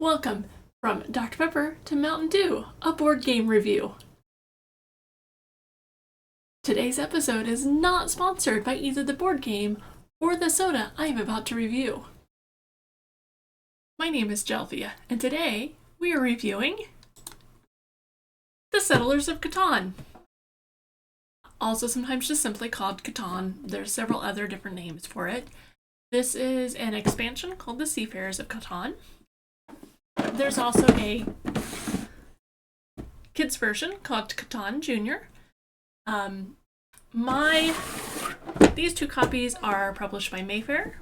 Welcome from Dr. Pepper to Mountain Dew, a board game review. Today's episode is not sponsored by either the board game or the soda I am about to review. My name is Jelvia, and today we are reviewing The Settlers of Catan. Also sometimes just simply called Catan. There's several other different names for it. This is an expansion called The Seafarers of Catan. There's also a kids version called Catan Junior. These two copies are published by Mayfair.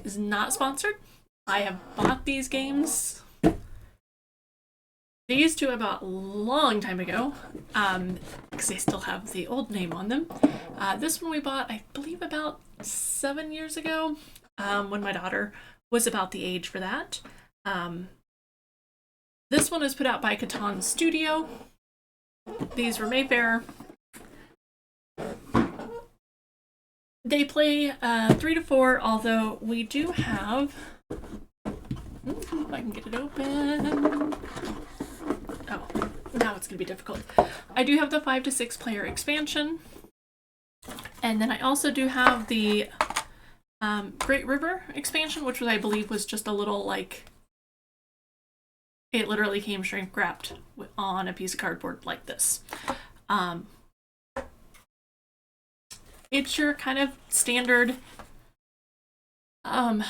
Is not sponsored. I have bought these games. These two I bought a long time ago, because they still have the old name on them. This one we bought, I believe, about 7 years ago, when my daughter was about the age for that. This one is put out by Catan Studio. These were Mayfair. They play 3 to 4, although we do have... if I can get it open... Oh, now it's going to be difficult. I do have the 5 to 6 player expansion. And then I also do have the Great River expansion, which I believe was just a little, like... It literally came shrink wrapped on a piece of cardboard like this. It's your kind of standard, does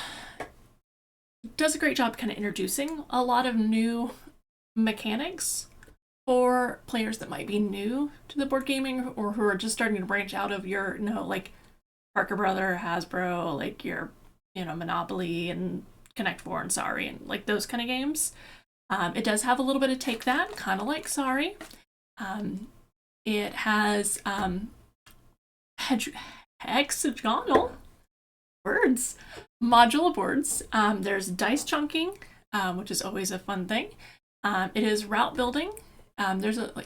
a great job kind of introducing a lot of new mechanics for players that might be new to the board gaming or who are just starting to branch out of your, like Parker Brother, Hasbro, like your, Monopoly and Connect 4 and Sorry and like those kind of games. It does have a little bit of Take That, kind of like Sorry. It has hexagonal words, modular boards. There's dice chunking, which is always a fun thing. It is route building. There's it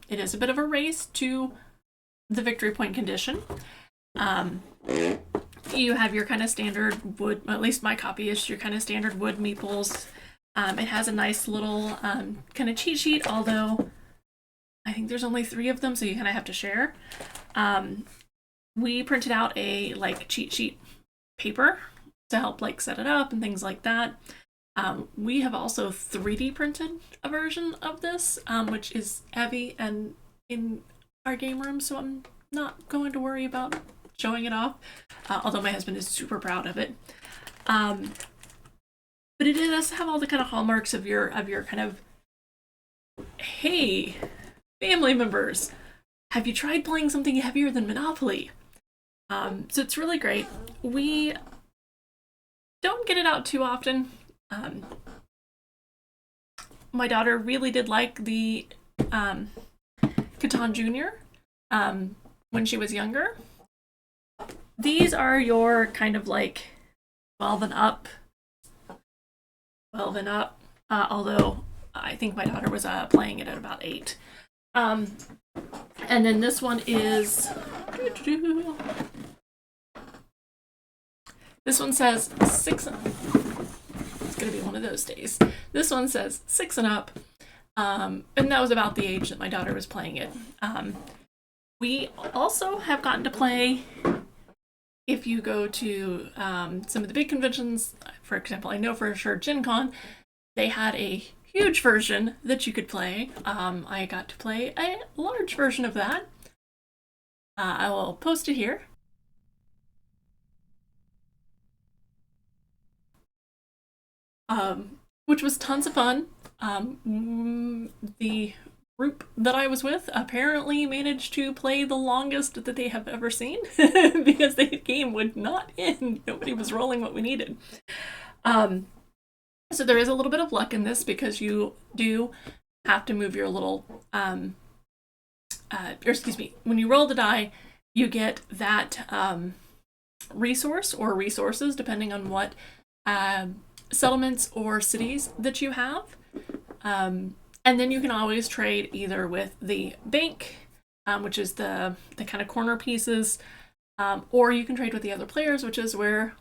is a bit of a race to the victory point condition. You have your kind of standard wood, at least my copy is your kind of standard wood meeples. It has a nice little kind of cheat sheet, although I think there's only 3 of them, so you kind of have to share. We printed out a cheat sheet paper to help set it up and things like that. We have also 3D printed a version of this, which is heavy and in our game room, so I'm not going to worry about showing it off, although my husband is super proud of it. But it does have all the kind of hallmarks of your kind of, hey, family members, have you tried playing something heavier than Monopoly? So it's really great. We don't get it out too often. My daughter really did like the Catan Junior when she was younger. These are your kind of 12 and up. Although I think my daughter was playing it at about 8. And then this one is... This one says 6... It's going to be one of those days. This one says 6 and up. And that was about the age that my daughter was playing it. We also have gotten to play... If you go to some of the big conventions, for example, I know for sure Gen Con, they had a huge version that you could play. I got to play a large version of that. I will post it here. Which was tons of fun. The group that I was with apparently managed to play the longest that they have ever seen because the game would not end. Nobody was rolling what we needed. So there is a little bit of luck in this because you do have to move your little, when you roll the die, you get that resource or resources depending on what settlements or cities that you have. And then you can always trade either with the bank, which is the kind of corner pieces, or you can trade with the other players, which is where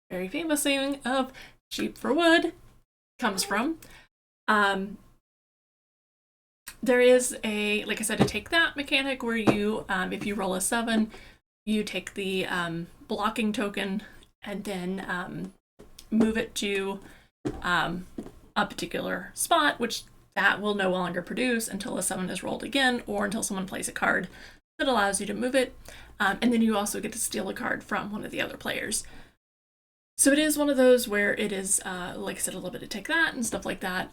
very famous saying of cheap for wood, comes from. There is like I said, a take that mechanic where you, if you roll a 7, you take the blocking token and then move it to a particular spot, which that will no longer produce until a 7 is rolled again, or until someone plays a card that allows you to move it. And then you also get to steal a card from one of the other players. So it is one of those where it is, like I said, a little bit of take that and stuff like that.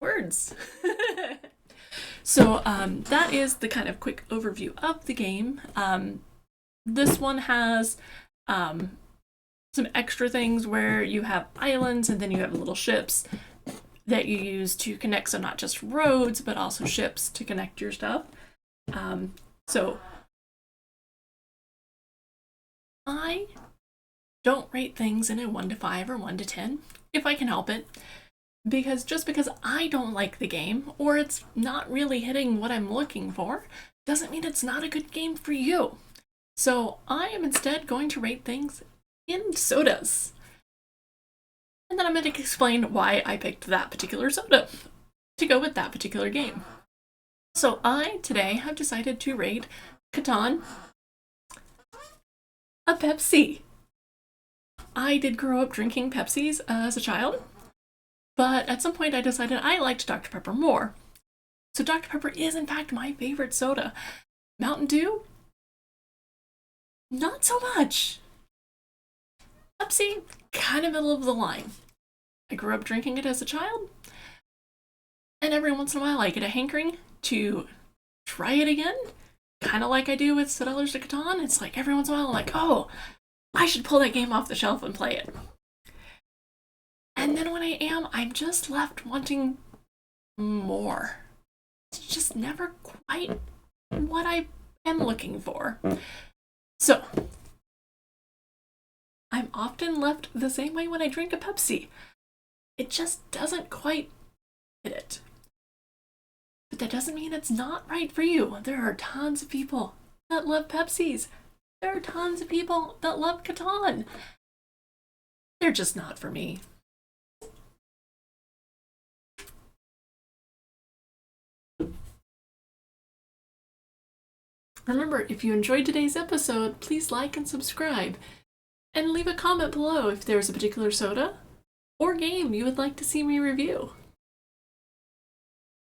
Words. So that is the kind of quick overview of the game. This one has some extra things where you have islands and then you have little ships that you use to connect, so not just roads, but also ships to connect your stuff. So I don't rate things in a 1 to 5 or 1 to 10 if I can help it. Because just because I don't like the game, or it's not really hitting what I'm looking for, doesn't mean it's not a good game for you. So I am instead going to rate things in sodas. And then I'm going to explain why I picked that particular soda to go with that particular game. So I, today, have decided to rate Catan a Pepsi. I did grow up drinking Pepsis as a child. But at some point I decided I liked Dr. Pepper more. So Dr. Pepper is in fact my favorite soda. Mountain Dew? Not so much. Pepsi? Kind of middle of the line. I grew up drinking it as a child. And every once in a while I get a hankering to try it again. Kind of like I do with Settlers of Catan. It's like every once in a while I'm like, oh, I should pull that game off the shelf and play it. And then when I am, I'm just left wanting more. It's just never quite what I am looking for. So, I'm often left the same way when I drink a Pepsi. It just doesn't quite hit it. But that doesn't mean it's not right for you. There are tons of people that love Pepsis. There are tons of people that love Catan. They're just not for me. Remember, if you enjoyed today's episode, please like and subscribe. And leave a comment below if there's a particular soda or game you would like to see me review.